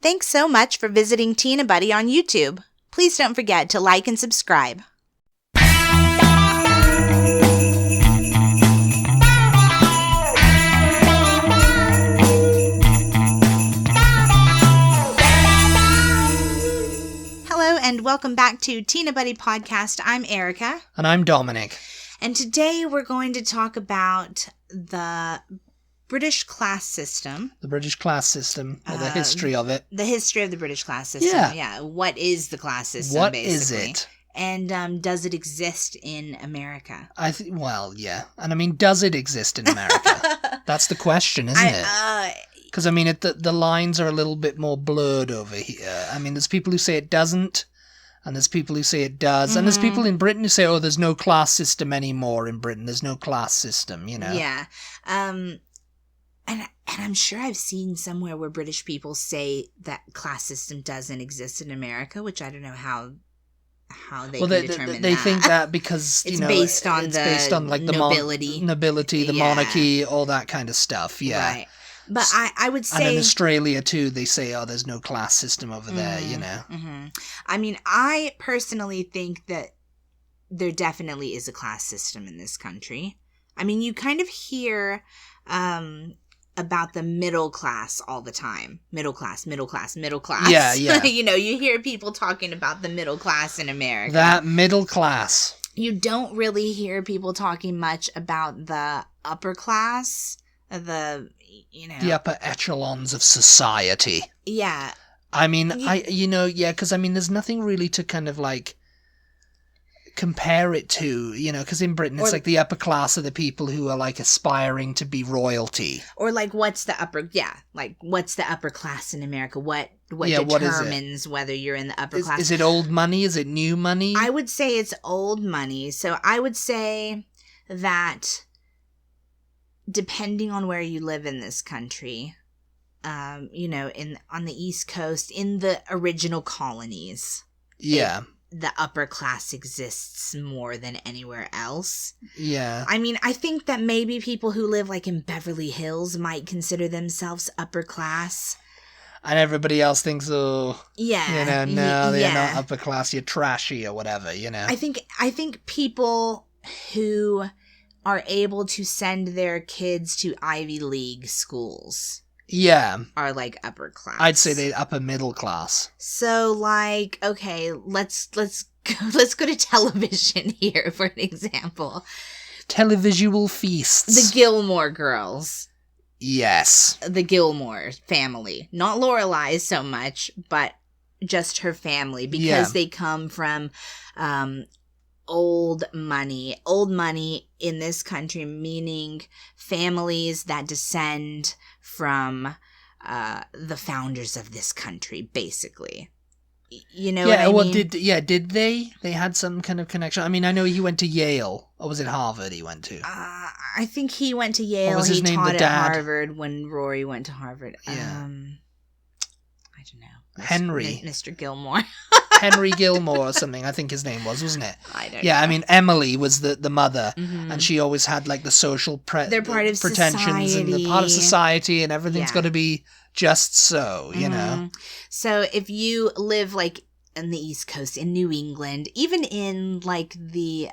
Thanks so much for visiting Tina Butty on YouTube. Please don't forget to like and subscribe. Hello and welcome back to Tina Butty Podcast. I'm Erica. And I'm Dominic. And today we're going to talk about the British class system. The British class system, or the history of it. The history of the British class system. Yeah. What is the class system, what basically? Is it? And does it exist in America? Well, yeah. And I mean, does it exist in America? That's the question, isn't it? Because, I mean, the lines are a little bit more blurred over here. I mean, there's people who say it doesn't, and there's people who say it does. Mm-hmm. And there's people in Britain who say, oh, there's no class system anymore in Britain. There's no class system, you know? Yeah. And I'm sure I've seen somewhere where British people say that class system doesn't exist in America, which I don't know how they can determine they that. think that because it's based on like the nobility, the monarchy, all that kind of stuff. Yeah, right. But I would say, and in Australia too, they say, oh, there's no class system over there. You know. Mm-hmm. I mean, I personally think that there definitely is a class system in this country. I mean, you kind of hear about the middle class all the time. Middle class. Yeah, yeah. You know, you hear people talking about the middle class in America. That middle class. You don't really hear people talking much about the upper class, the upper echelons of society. Yeah. I mean, because I mean, there's nothing really to kind of like compare it to, you know, because in Britain it's like the upper class are the people who are like aspiring to be royalty. Or like what's the upper class in America? What determines whether you're in the upper class? Is it old money? Is it new money? I would say it's old money. So I would say that depending on where you live in this country, on the East Coast, in the original colonies. Yeah. The upper class exists more than anywhere else. Yeah. I mean, I think that maybe people who live like in Beverly Hills might consider themselves upper class. And everybody else thinks, oh, yeah, you're not upper class, you're trashy or whatever, you know. I think people who are able to send their kids to Ivy League schools. Yeah. Are like upper class. I'd say they're upper middle class. So like, okay, let's go to television here for an example. Televisual feasts. The Gilmore Girls. Yes. The Gilmore family. Not Lorelai so much, but just her family, because they come from old money. Old money in this country, meaning families that descend from the founders of this country, basically. You know what I mean? Did they? They had some kind of connection. I mean, I know he went to Yale. Or was it Harvard he went to? I think he went to Yale. He taught at Harvard when Rory went to Harvard. Yeah. I don't know. Henry. Mr. Gilmore. Henry Gilmore or something, I think his name wasn't it? I don't know. Yeah, I mean, Emily was the mother, and she always had like the social they're part of pretensions society. and the part of society, and everything's got to be just so, you know. So if you live like in the East Coast, in New England, even in like the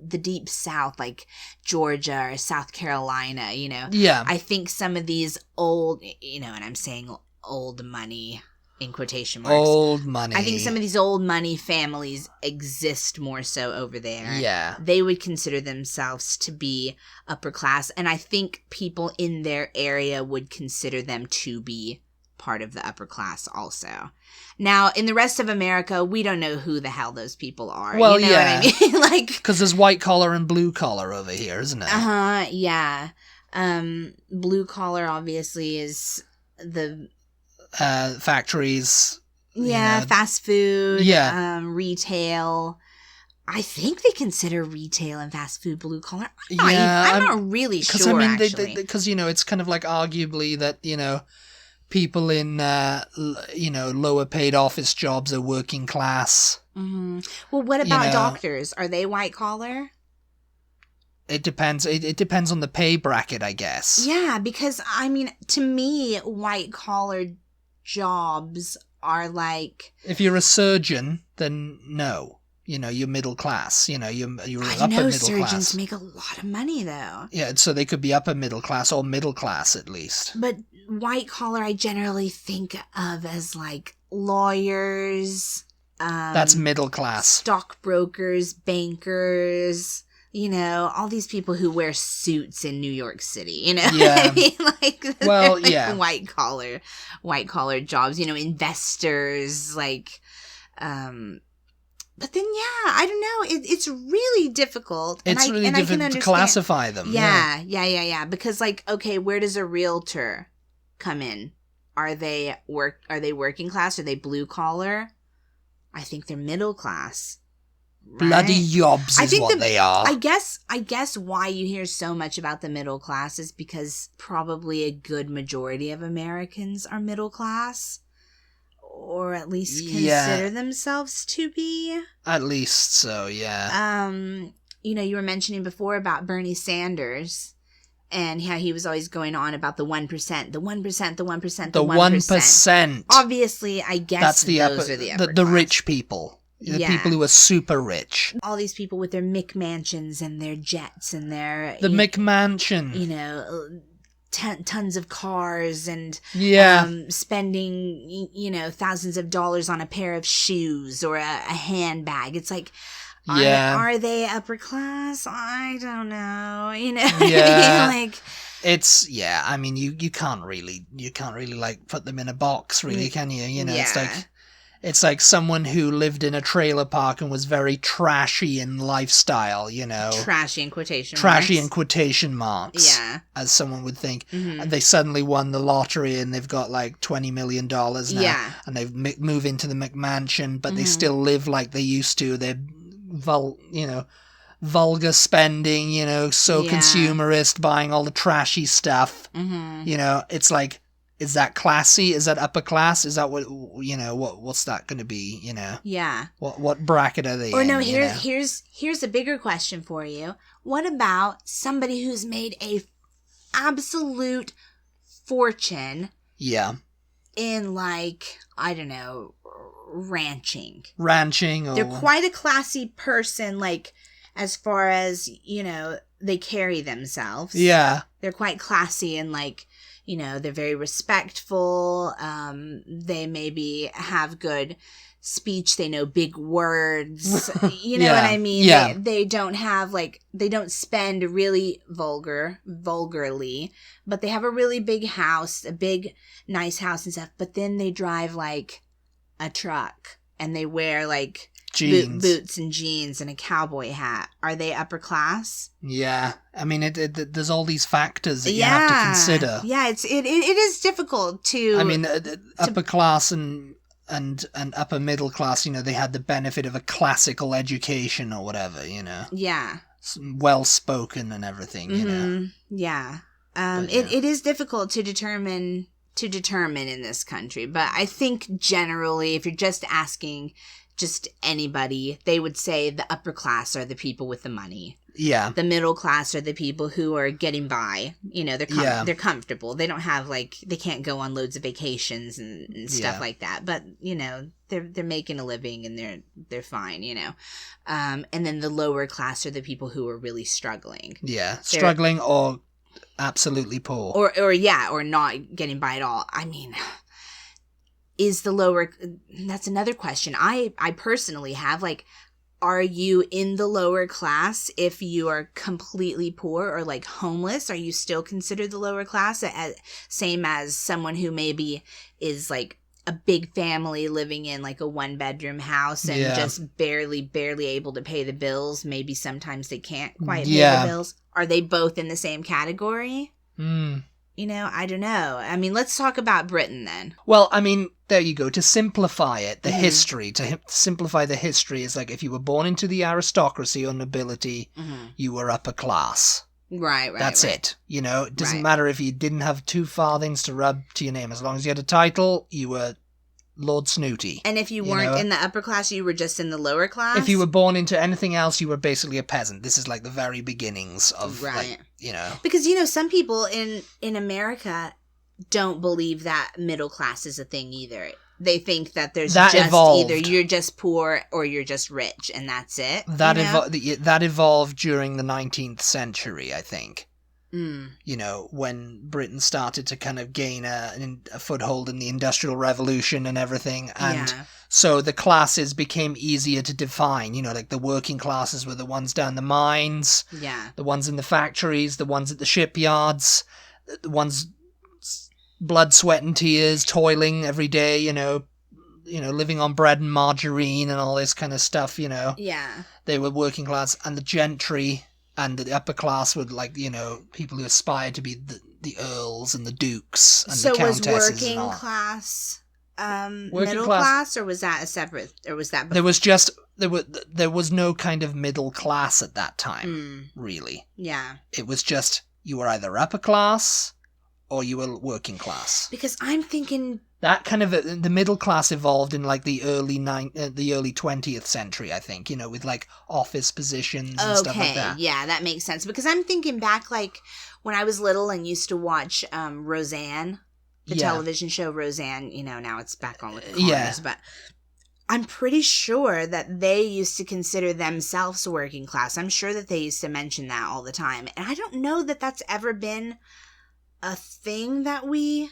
deep South, like Georgia or South Carolina, you know. Yeah. I think some of these old, and I'm saying old money in quotation marks. Old money. I think some of these old money families exist more so over there. Yeah. They would consider themselves to be upper class, and I think people in their area would consider them to be part of the upper class also. Now, in the rest of America, we don't know who the hell those people are. Well, you know what I mean? Like, because there's white collar and blue collar over here, isn't it? Yeah. Blue collar obviously is the factories. Fast food. Retail. I think they consider retail and fast food blue collar. I'm not really sure. I mean, because it's kind of like arguably that people in lower paid office jobs are working class. Mm-hmm. Well, what about doctors? Are they white collar? It depends. It depends on the pay bracket, I guess. Yeah, because I mean, to me, white collar jobs are like... If you're a surgeon, then no. You know, you're middle class. You know, you're upper middle class. Surgeons make a lot of money, though. Yeah, so they could be upper middle class or middle class at least. But white collar, I generally think of as like lawyers. That's middle class. Stockbrokers, bankers. You know, all these people who wear suits in New York City. You know, yeah. I mean, like, well, like yeah, white collar jobs. You know, investors, like. But then, yeah, I don't know. It's really difficult. It's really difficult to classify them. Yeah. Because, like, okay, where does a realtor come in? Are they working class? Are they blue collar? I think they're middle class. Right? Bloody yobs is what they are. I guess why you hear so much about the middle class is because probably a good majority of Americans are middle class. Or at least consider themselves to be. At least so, yeah. You know, you were mentioning before about Bernie Sanders and how he was always going on about the 1%, the 1%, the 1%, the 1%. Obviously, I guess that's the those are the upper the rich people. The people who are super rich. All these people with their McMansions and their jets and their... The McMansion. You know... tons of cars and spending, you know, thousands of dollars on a pair of shoes or a handbag. It's like, are they upper class? I don't know. You know, like it's I mean, you can't really like put them in a box, really, can you? You know, it's like someone who lived in a trailer park and was very trashy in lifestyle, you know. Trashy in quotation marks. Yeah. As someone would think. Mm-hmm. And they suddenly won the lottery and they've got like $20 million now. Yeah. And they've moved into the McMansion, but they still live like they used to. They're, vulgar spending, you know, so consumerist, buying all the trashy stuff. Mm-hmm. You know, it's like... Is that classy? Is that upper class? Is that what, you know, what's that going to be, you know? Yeah. What bracket are they in? Or no, here's a bigger question for you. What about somebody who's made a absolute fortune? Yeah. In, like, I don't know, ranching. Or... They're quite a classy person, like, as far as, you know, they carry themselves. Yeah. They're quite classy and, like... You know, they're very respectful. They maybe have good speech. They know big words. You know what I mean? Yeah. They don't have, like, they don't spend really vulgarly, but they have a really big house, a big, nice house and stuff. But then they drive, like, a truck and they wear, like, boots and jeans and a cowboy hat. Are they upper class? Yeah. I mean, there's all these factors that you have to consider. Yeah, it is difficult to... I mean, upper class and upper middle class, you know, they had the benefit of a classical education or whatever, you know. Yeah. Well-spoken and everything, you know. Yeah. It is difficult to determine in this country, but I think generally, if you're just asking... just anybody, they would say the upper class are the people with the money. Yeah. The middle class are the people who are getting by. You know, they're comfortable. They don't have, like, they can't go on loads of vacations and stuff like that. But, you know, they're making a living and they're fine, you know. And then the lower class are the people who are really struggling. Yeah. Struggling or absolutely poor. Or not getting by at all. I mean... Is the lower... That's another question. I personally have, like, are you in the lower class if you are completely poor or, like, homeless? Are you still considered the lower class? Same as someone who maybe is, like, a big family living in, like, a one-bedroom house and just barely able to pay the bills. Maybe sometimes they can't quite pay the bills. Are they both in the same category? You know, I don't know. I mean, let's talk about Britain then. Well, I mean, there you go. To simplify it, the history, to simplify the history is like if you were born into the aristocracy or nobility, you were upper class. Right. That's it. You know, it doesn't matter if you didn't have 2 farthings to rub to your name. As long as you had a title, you were Lord Snooty. And if you weren't in the upper class, you were just in the lower class? If you were born into anything else, you were basically a peasant. This is like the very beginnings of, like, you know. Because, you know, some people in America, don't believe that middle class is a thing either. They think that there's that just evolved. Either you're just poor or you're just rich, and that's it. That evolved during the 19th century, I think. You know, when Britain started to kind of gain a foothold in the Industrial Revolution and everything, and so the classes became easier to define. You know, like the working classes were the ones down the mines, the ones in the factories, the ones at the shipyards, the ones blood, sweat, and tears, toiling every day. You know, living on bread and margarine and all this kind of stuff. You know, they were working class, and the gentry. And the upper class would, like, you know, people who aspired to be the earls and the dukes and the countesses. So was working class middle class, or was that a separate, or was that before? There was no kind of middle class at that time, really. Yeah. It was just, you were either upper class or you were working class. Because I'm thinking... That kind of, the middle class evolved in, like, the early 20th century, I think, you know, with, like, office positions and stuff like that. Yeah, that makes sense. Because I'm thinking back, like, when I was little and used to watch Roseanne, the television show Roseanne, you know, now it's back on with the cars, but I'm pretty sure that they used to consider themselves working class. I'm sure that they used to mention that all the time. And I don't know that that's ever been a thing that we...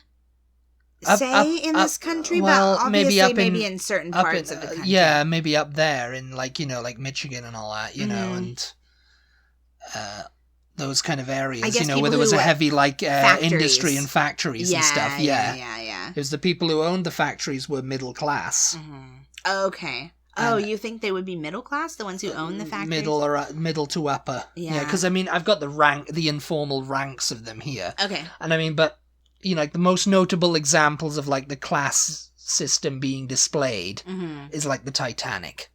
say in this country, well, but obviously maybe in certain parts of the country. Yeah, maybe up there in, like, you know, like Michigan and all that, you know, and those kind of areas, you know, where there was a heavy, like, industry and factories and stuff. Yeah. It was the people who owned the factories were middle class. Okay. Oh, you think they would be middle class, the ones who own the factories? Middle to upper. Yeah, because, I mean, I've got the informal ranks of them here. Okay. And, I mean, but... You know, like the most notable examples of, like, the class system being displayed is, like, the Titanic.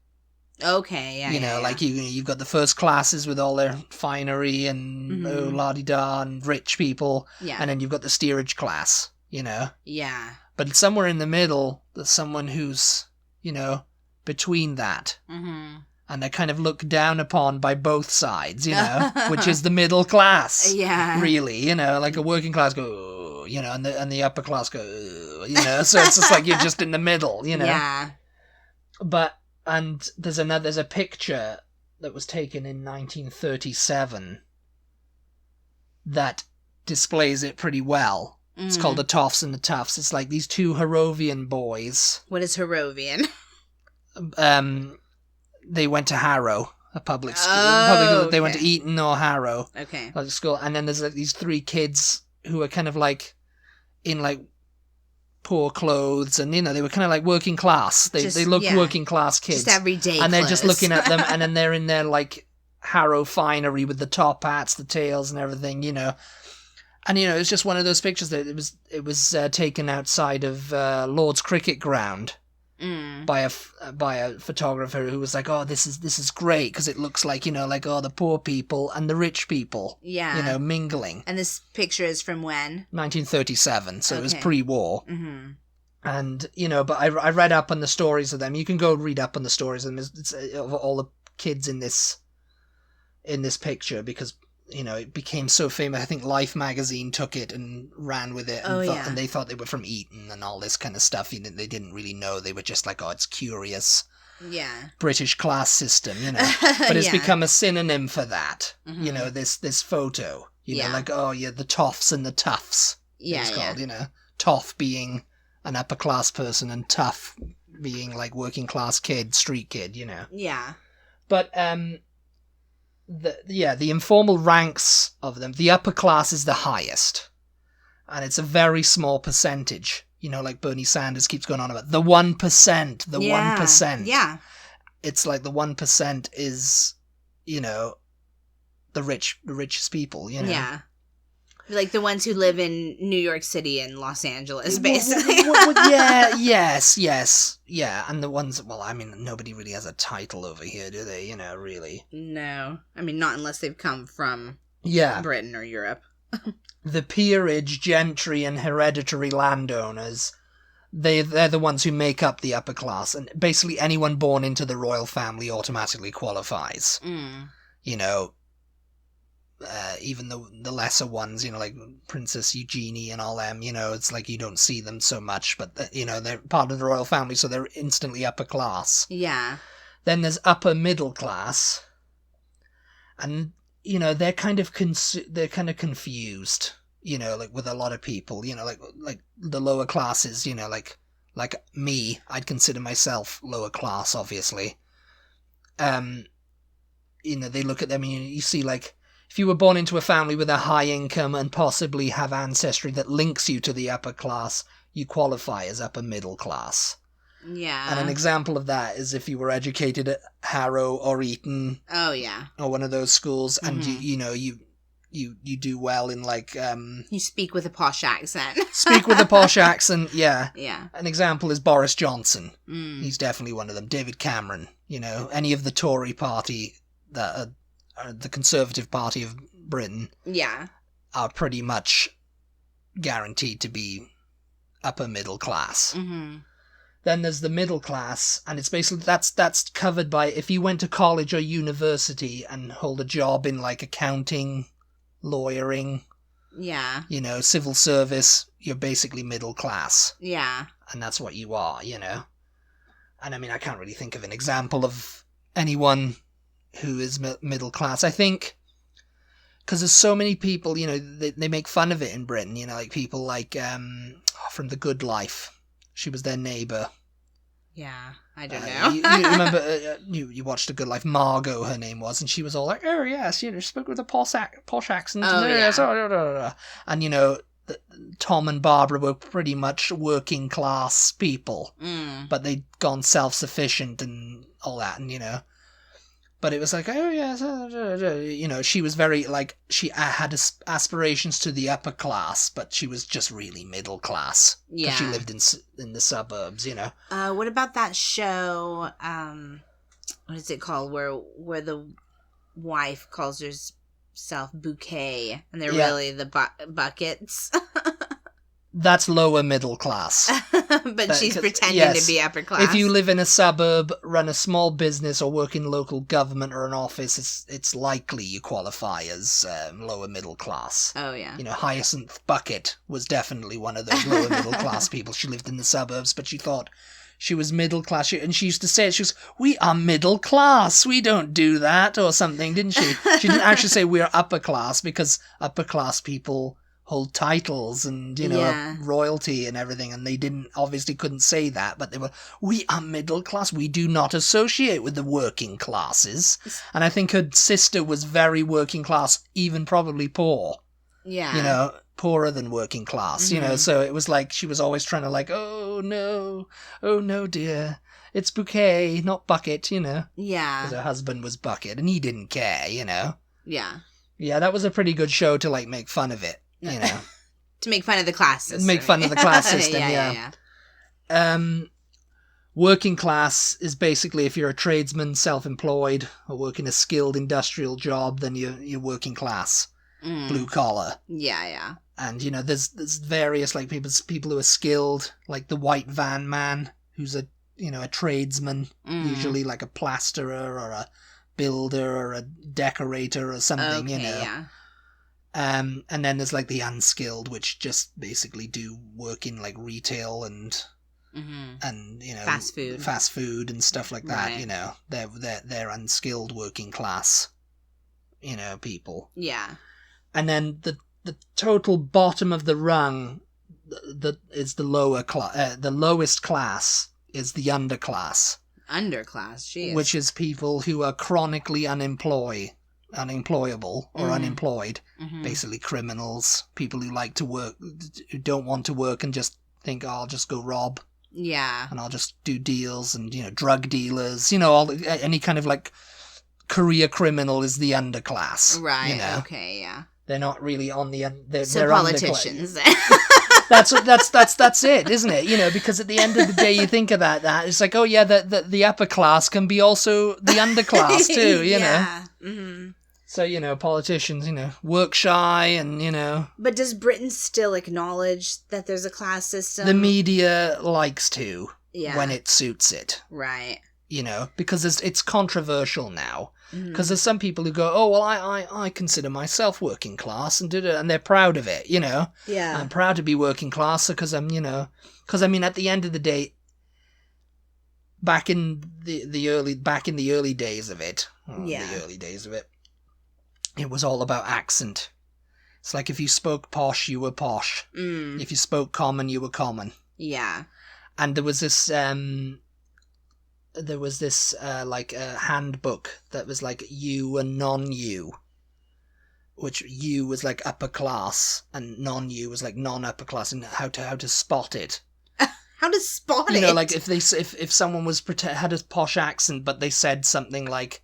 Okay, yeah. You know, like you've got the first classes with all their finery and la-di-da and rich people. Yeah. And then you've got the steerage class, you know? Yeah. But somewhere in the middle, there's someone who's, you know, between that. And they're kind of looked down upon by both sides, you know, which is the middle class. Yeah. Really, you know, like a working class go, you know, and the upper class go, you know, so it's just like you're just in the middle, you know. Yeah. And there's a picture that was taken in 1937 that displays it pretty well. It's called The Toffs and the Tufts. It's like these two Harrovian boys. What is Harrovian? They went to Harrow, a public school. They went to Eton or Harrow. Okay. Public school. And then there's like these three kids who are kind of like in like poor clothes, and you know, they were kind of like working class. They looked working class kids. Just everyday And they're clothes. Just looking at them, and then they're in their like Harrow finery with the top hats, the tails and everything, you know. And, you know, it's just one of those pictures that it was taken outside of Lord's Cricket Ground. By a photographer who was like, oh, this is great because it looks like, you know, like, oh, the poor people and the rich people, you know, mingling. And this picture is from when? 1937, so it was pre-war. And, you know, but I read up on the stories of them. You can go read up on the stories of them. It's of all the kids in this picture because, you know, it became so famous. I think Life magazine took it and ran with it, and they thought they were from Eton and all this kind of stuff. They didn't really know. They were just like, oh, it's curious. Yeah. British class system, you know. But it's become a synonym for that. You know, this photo. You know, like, oh yeah, the Toffs and the Tufts. Yeah, it's called, you know. Toff being an upper class person and Tuff being like working class kid, street kid, you know. Yeah. But the informal ranks of them, the upper class is the highest, and it's a very small percentage. You know, like Bernie Sanders keeps going on about the 1%, the 1%. Yeah, it's like the 1% is, you know, the richest people. You know, yeah, like the ones who live in New York City and Los Angeles, basically. Yeah, and the ones, well, I mean, nobody really has a title over here, do they, you know, really? No. I mean, not unless they've come from Britain or Europe. The peerage, gentry, and hereditary landowners, they're the ones who make up the upper class, and basically anyone born into the royal family automatically qualifies. You know, even the lesser ones, like Princess Eugenie and all them, it's like you don't see them so much, but, they're part of the royal family, so they're instantly upper class. Yeah. Then there's upper middle class, and, they're kind of confused, like with a lot of people, like the lower classes, like me, I'd consider myself lower class, obviously. They look at them and you see, like, if you were born into a family with a high income and possibly have ancestry that links you to the upper class, you qualify as upper middle class. Yeah. And an example of that is if you were educated at Harrow or Eton. Oh, yeah. Or one of those schools, and you do well in, like... you speak with a posh accent. Speak with a posh accent, yeah. Yeah. An example is Boris Johnson. He's definitely one of them. David Cameron, any of the Tory party that are the Conservative Party of Britain. Yeah. Are pretty much guaranteed to be upper middle class. Mm-hmm. Then there's the middle class, and it's basically that's covered by if you went to college or university and hold a job in like accounting, lawyering, civil service, you're basically middle class. Yeah. And that's what you are, And I mean, I can't really think of an example of anyone who is middle class. I think because there's so many people, they make fun of it in Britain, like people like from The Good Life. She was their neighbour. Yeah, I don't know. You remember, you watched A Good Life. Margot, her name was, and she was all like, "Oh yes, spoke with a posh accent." Oh, yeah. And Tom and Barbara were pretty much working class people, but they'd gone self-sufficient and all that, and But it was like, oh yes, she was very, like, she had aspirations to the upper class, but she was just really middle class. Yeah. Because she lived in the suburbs, What about that show, what is it called, where the wife calls herself Bouquet, and they're really the buckets? That's lower middle class. But she's pretending to be upper class. If you live in a suburb, run a small business, or work in local government or an office, it's likely you qualify as lower middle class. Oh, yeah. Hyacinth Bucket was definitely one of those lower middle class people. She lived in the suburbs, but she thought she was middle class. And she used to say it. She was, "We are middle class. We don't do that," or something, didn't she? She didn't actually say we're upper class, because upper class people hold titles and, royalty and everything, and they couldn't say that, but they were, "We are middle class, we do not associate with the working classes." And I think her sister was very working class, even probably poor. Yeah. Poorer than working class, so it was like she was always trying to like, oh no dear, it's Bouquet, not Bucket, Yeah. Because her husband was Bucket, and he didn't care, Yeah. Yeah, that was a pretty good show to like make fun of it. To make fun of the class system. Make fun of the class system, yeah. Working class is basically if you're a tradesman, self-employed, or working a skilled industrial job, then you're working class, blue collar. Yeah. And there's various like people who are skilled, like the white van man, who's a tradesman, usually like a plasterer or a builder or a decorator or something. Yeah. And then there's like the unskilled, which just basically do work in like retail and fast food and stuff like that. Right. They're unskilled working class, people. Yeah. And then the total bottom of the rung, is the lower the lowest class is the underclass. Underclass, jeez. Which is people who are chronically unemployable or unemployed, basically criminals, people who like to work, who don't want to work and just think, "Oh, I'll just go rob." Yeah. And I'll just do deals, and drug dealers, any kind of like career criminal is the underclass. Right. Okay. Yeah. They're not really on the they're politicians. That's it, isn't it? Because at the end of the day, you think about that, it's like, oh yeah, the upper class can be also the underclass too, Yeah. Mm-hmm. So, politicians, work shy and, But does Britain still acknowledge that there's a class system? The media likes to. Yeah. When it suits it. Right. you know, because it's controversial now. Because there's some people who go, oh, well, I consider myself working class, and they're proud of it, you know. Yeah. I'm proud to be working class because I'm, you know, because I mean, at the end of the day, back in the early days of it, it was all about accent. It's like if you spoke posh, you were posh. If you spoke common, you were common. Yeah. And there was this like a handbook that was like you and non-you, which you was like upper class and non-you was like non-upper class, and how to spot it. How to spot it? You know, like if someone was had a posh accent, but they said something like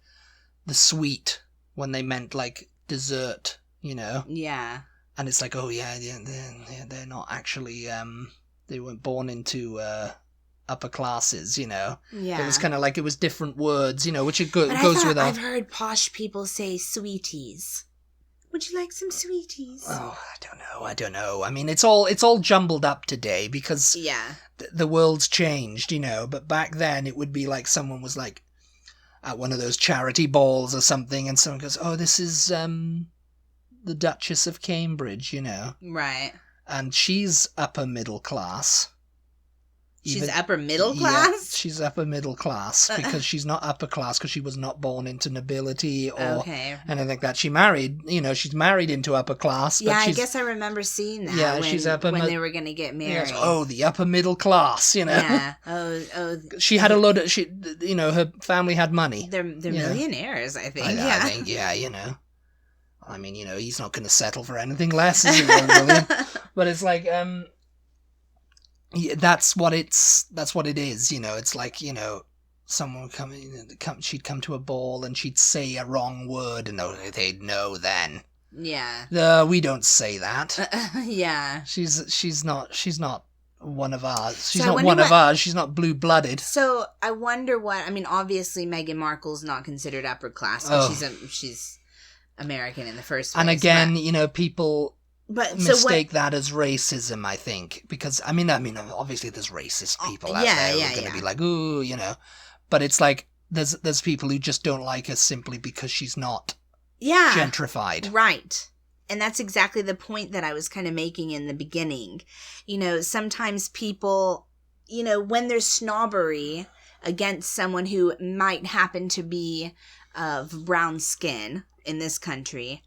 the sweet when they meant like dessert, you know. Yeah. And it's like, oh yeah, they're not actually they weren't born into upper classes, you know. Yeah. It was kind of like it was different words, you know, which goes with. I've heard posh people say sweeties. Would you like some sweeties? Oh, I don't know. I mean, it's all jumbled up today because the world's changed, you know. But back then, it would be like someone was like at one of those charity balls or something, and someone goes, "Oh, this is the Duchess of Cambridge," you know. Right. And she's upper middle class. She's upper middle class? Yeah, she's upper middle class because she's not upper class because she was not born into nobility or anything like that. She's married into upper class. Yeah, I guess I remember seeing that. Yeah, she's upper when they were going to get married. Yes, oh, the upper middle class, you know. Yeah. Oh. She had a lot of, you know, her family had money. They're millionaires, I think. I think, you know. I mean, you know, he's not going to settle for anything less, is he? Really? But it's like, yeah, that's what it is, you know. It's like, you know, someone she'd come to a ball and she'd say a wrong word and they'd know then. Yeah. We don't say that. Yeah. She's not one of ours. She's not one of ours. She's not blue-blooded. So I wonder what, I mean, obviously Meghan Markle's not considered upper class. She's American in the first place. And again, you know, people mistake that as racism, I think, because I mean, obviously there's racist people out there who are going to be like, ooh, you know, but it's like there's people who just don't like her simply because she's not gentrified, right? And that's exactly the point that I was kind of making in the beginning. You know, sometimes people, you know, when there's snobbery against someone who might happen to be of brown skin in this country,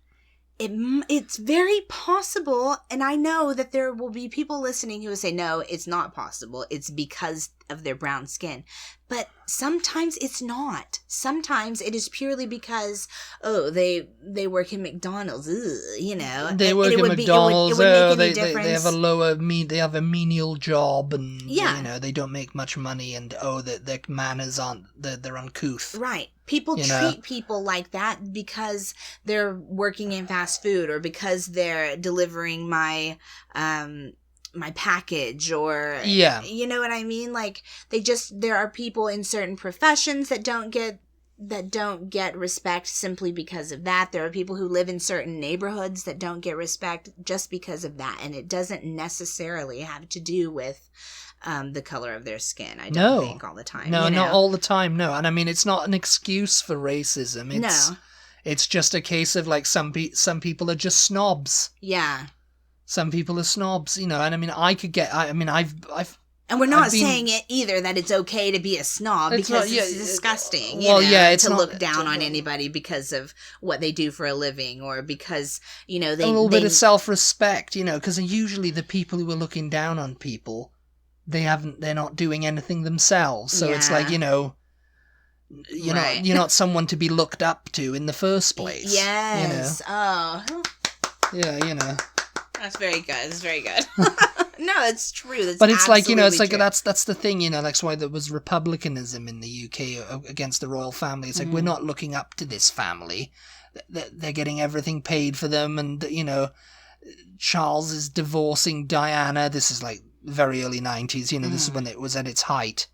it's very possible, and I know that there will be people listening who will say, no, it's not possible. It's because of their brown skin. But sometimes it's not. Sometimes it is purely because, they work in McDonald's, you know. They work in McDonald's, they have they have a menial job, and, you know, they don't make much money, and, their manners they're uncouth. Right. People treat people like that because they're working in fast food or because they're delivering my package or, you know what I mean? Like there are people in certain professions that don't get respect simply because of that. There are people who live in certain neighborhoods that don't get respect just because of that. And it doesn't necessarily have to do with the color of their skin. I don't think all the time. No, not all the time. No. And I mean, it's not an excuse for racism. It's just a case of like some people are just snobs. Yeah. Some people are snobs, you know, and I mean, I've and we're not saying it either that it's okay to be a snob because it's disgusting. It's to look down on anybody because of what they do for a living or because, you know, a little bit of self-respect, you know, because usually the people who are looking down on people, they're not doing anything themselves, so it's like, you know, you're not someone to be looked up to in the first place. Yes. You know? Oh. Yeah, you know. That's very good. It's very good. No, it's true. But it's like, you know, it's like true. That's the thing, you know, that's why there was republicanism in the UK against the royal family. It's like, we're not looking up to this family. They're getting everything paid for them. And, you know, Charles is divorcing Diana. This is like very early 90s, you know, this is when it was at its height.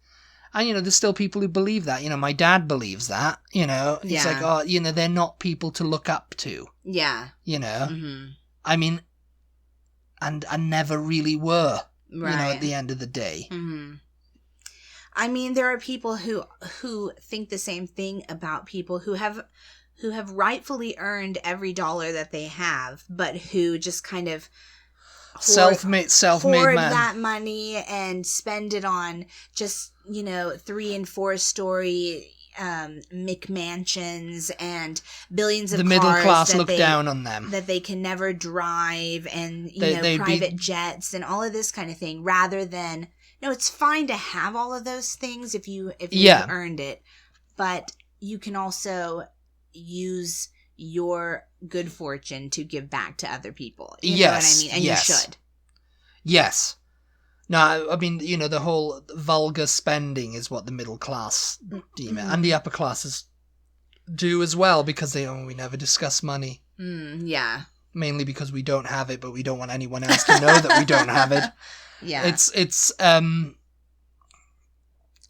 And, you know, there's still people who believe that. You know, my dad believes that, you know. It's like, you know, they're not people to look up to. Yeah. You know. Mm-hmm. I mean, and never really were, you know, at the end of the day. Mm-hmm. I mean, there are people who think the same thing about people who have rightfully earned every dollar that they have, but who just kind of self-made hoard man. that money and spend it on just, 3 and 4 story McMansions and billions of the cars. The middle class look down on them. That they can never drive, and, private jets and all of this kind of thing, rather than, it's fine to have all of those things if you've earned it, but you can also use your good fortune to give back to other people. You know what I mean? And you should. Yes. No, I mean, the whole vulgar spending is what the middle class deem it. And the upper classes do as well, because we never discuss money. Yeah. Mainly because we don't have it, but we don't want anyone else to know that we don't have it. Yeah.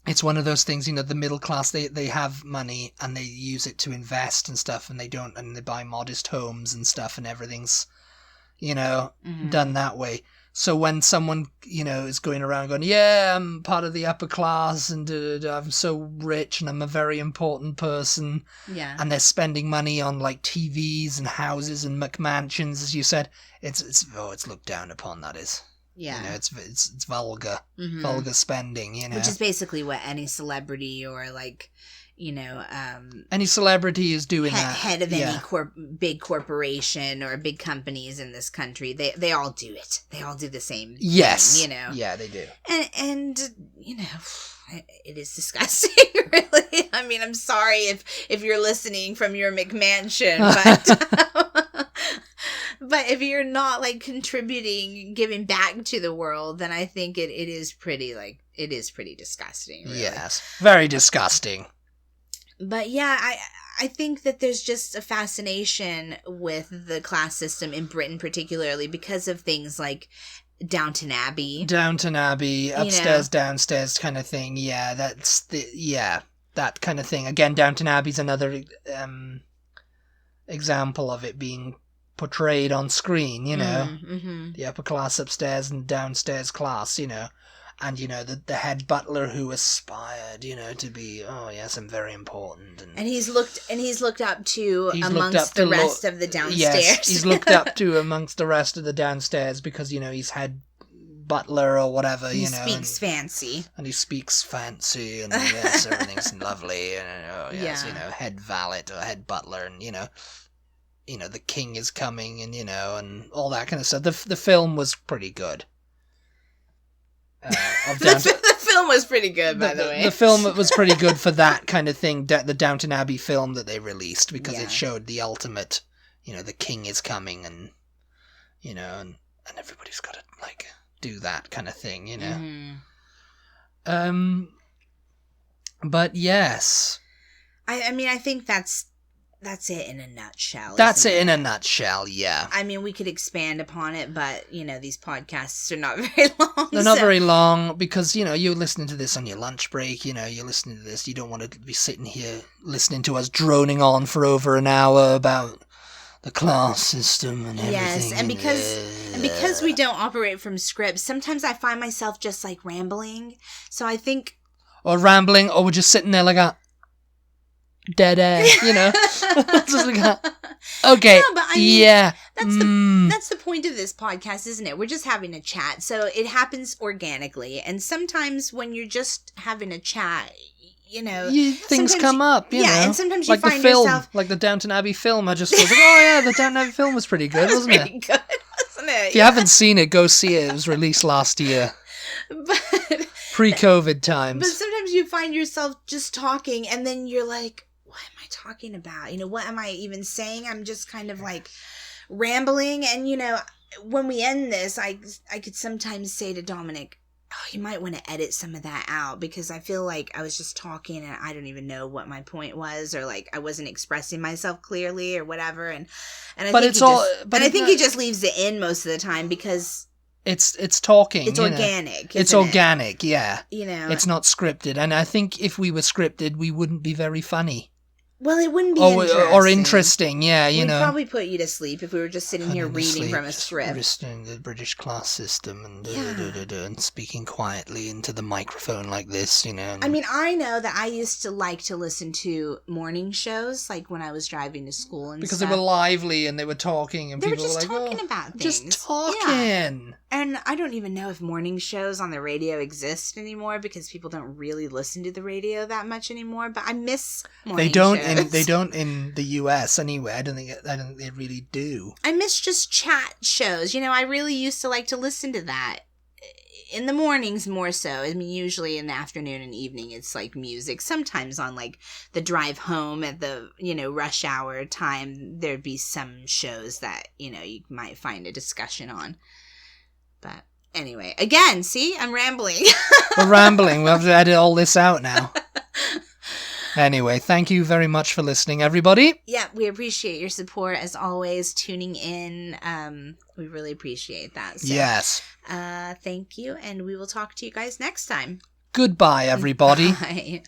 It's one of those things, the middle class, they have money and they use it to invest and stuff, and they buy modest homes and stuff, and everything's, done that way. So when someone, is going around going, yeah, I'm part of the upper class and I'm so rich and I'm a very important person. Yeah. And they're spending money on like TVs and houses and McMansions, as you said, it's looked down upon, that is. Yeah. It's vulgar. Vulgar spending, Which is basically what any celebrity or any celebrity is doing that. Head of any big corporation or big companies in this country, they all do it. They all do the same thing, Yeah, they do. And it is disgusting, really. I mean, I'm sorry if you're listening from your McMansion, but but if you're not contributing, giving back to the world, then I think it is pretty disgusting. Really. Yes, very disgusting. But yeah, I think that there's just a fascination with the class system in Britain, particularly because of things like Downton Abbey, upstairs, downstairs kind of thing. Yeah, that kind of thing. Again, Downton Abbey's another example of it being portrayed on screen. The upper class upstairs and downstairs class. And, the head butler who aspired, to be, oh, yes, I'm very important. And he's looked up to amongst the rest of the downstairs. Yes, he's looked up to amongst the rest of the downstairs because, he's head butler or whatever, He speaks fancy. And he speaks fancy, and yes, everything's lovely. And, head valet or head butler, and, the king is coming, and, and all that kind of stuff. The film was pretty good. The film was pretty good, by the way. The film was pretty good for that kind of thing, the Downton Abbey film that they released, because it showed the ultimate, the king is coming, and, and everybody's got to, do that kind of thing, But yes. I mean, I think that's it in a nutshell. That's it in a nutshell, yeah. I mean, we could expand upon it, but, these podcasts are not very long. They're not very long because, you're listening to this on your lunch break, you're listening to this. You don't want to be sitting here listening to us droning on for over an hour about the class system and everything. Yes, and because we don't operate from scripts, sometimes I find myself just, rambling. So I think... Or rambling, or we're just sitting there like a... dead air, Just like that. Okay. No, but I mean, that's the point of this podcast, isn't it? We're just having a chat, so it happens organically. And sometimes when you're just having a chat, things come up. Yeah, and sometimes you find yourself like the Downton Abbey film. I just was like, oh yeah, the Downton Abbey film was pretty good, wasn't it? Pretty good, wasn't it? If you haven't seen it, go see it. It was released last year. But pre-COVID times. But sometimes you find yourself just talking, and then you're like, what am I talking about? What am I even saying? I'm just kind of rambling. And, when we end this, I could sometimes say to Dominic, oh, you might want to edit some of that out, because I feel like I was just talking and I don't even know what my point was, or I wasn't expressing myself clearly or whatever. And I think he just leaves it in most of the time because it's talking. It's organic. It's organic, yeah. It's not scripted. And I think if we were scripted, we wouldn't be very funny. Well, it wouldn't be interesting. Or interesting, yeah, We'd probably put you to sleep if we were just sitting here reading from a script. Listening to the British class system and speaking quietly into the microphone like this, I mean, I know that I used to like to listen to morning shows, like when I was driving to school and because stuff. They were lively and they were talking and people were like, talking about things. Just talking. Yeah. And I don't even know if morning shows on the radio exist anymore because people don't really listen to the radio that much anymore. But I miss morning shows. They don't in the US anyway. I don't think they really do. I miss just chat shows. I really used to like to listen to that. In the mornings more so. I mean, usually in the afternoon and evening, it's like music. Sometimes on like the drive home at the, rush hour time, there'd be some shows that, you might find a discussion on. But anyway, again, see, I'm rambling. We're rambling. We'll have to edit all this out now. Anyway, thank you very much for listening, everybody. Yeah, we appreciate your support, as always, tuning in. We really appreciate that. So, yes. Thank you, and we will talk to you guys next time. Goodbye, everybody. Bye.